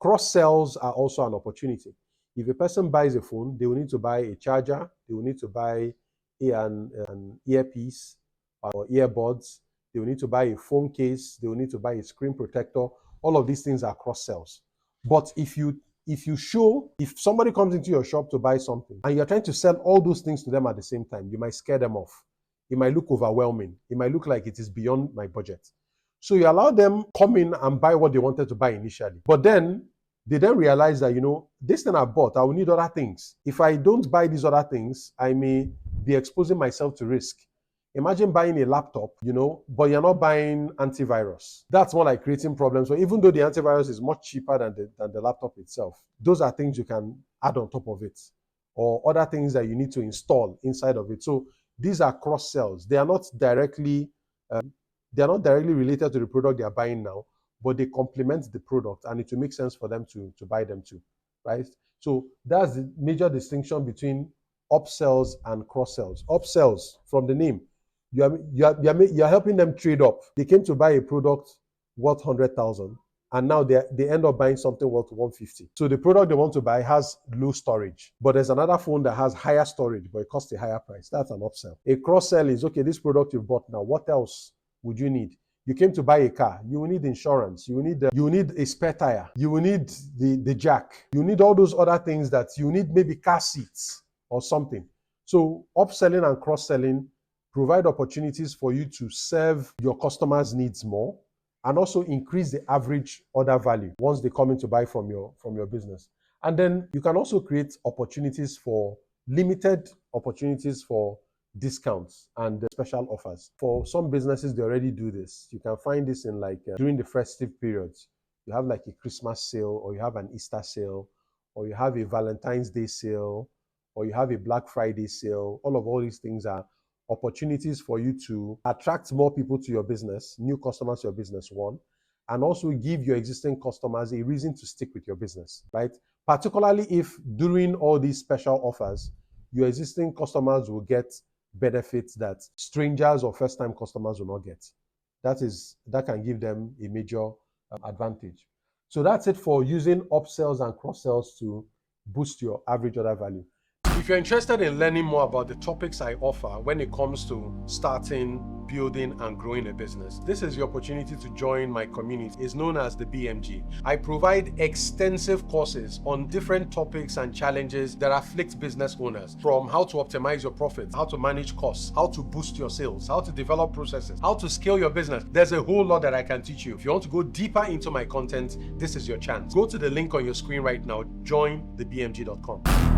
Cross-sells are also an opportunity. If a person buys a phone, they will need to buy a charger, they will need to buy an earpiece or earbuds, they will need to buy a phone case, they will need to buy a screen protector. All of these things are cross-sells. But if somebody comes into your shop to buy something and you're trying to sell all those things to them at the same time, you might scare them off. It might look overwhelming. It might look like it is beyond my budget. So you allow them come in and buy what they wanted to buy initially. But then they realize that, this thing I bought, I will need other things. If I don't buy these other things, I may be exposing myself to risk. Imagine buying a laptop, but you're not buying antivirus. That's more like creating problems. So even though the antivirus is much cheaper than the laptop itself, those are things you can add on top of it, or other things that you need to install inside of it. So these are cross sells. They are not directly related to the product they are buying now, but they complement the product, and it will make sense for them to buy them too, right? So that's the major distinction between upsells and cross sells. Upsells, from the name, you're helping them trade up. They came to buy a product worth 100,000, and now they end up buying something worth 150. So the product they want to buy has low storage, but there's another phone that has higher storage, but it costs a higher price. That's an upsell. A cross sell is, okay, this product you've bought now, what else would you need? You came to buy a car, you will need insurance, you will need a spare tire, you will need the jack, you need all those other things that you need, maybe car seats or something. So upselling and cross-selling provide opportunities for you to serve your customers' needs more, and also increase the average order value once they come in to buy from your business. And then you can also create limited opportunities for discounts and special offers. For some businesses, they already do this. You can find this in during the festive periods. You have like a Christmas sale, or you have an Easter sale, or you have a Valentine's Day sale, or you have a Black Friday sale. All these things are opportunities for you to attract more people to your business, new customers to your business, one, and also give your existing customers a reason to stick with your business, right? Particularly if during all these special offers, your existing customers will get benefits that strangers or first-time customers will not get. That can give them a major advantage. So that's it for using upsells and cross-sells to boost your average order value. If you're interested in learning more about the topics I offer when it comes to starting, building, and growing a business, this is your opportunity to join my community. It's known as the BMG. I provide extensive courses on different topics and challenges that afflict business owners, from how to optimize your profits, how to manage costs, how to boost your sales, how to develop processes, how to scale your business. There's a whole lot that I can teach you. If you want to go deeper into my content, this is your chance. Go to the link on your screen right now, jointhebmg.com.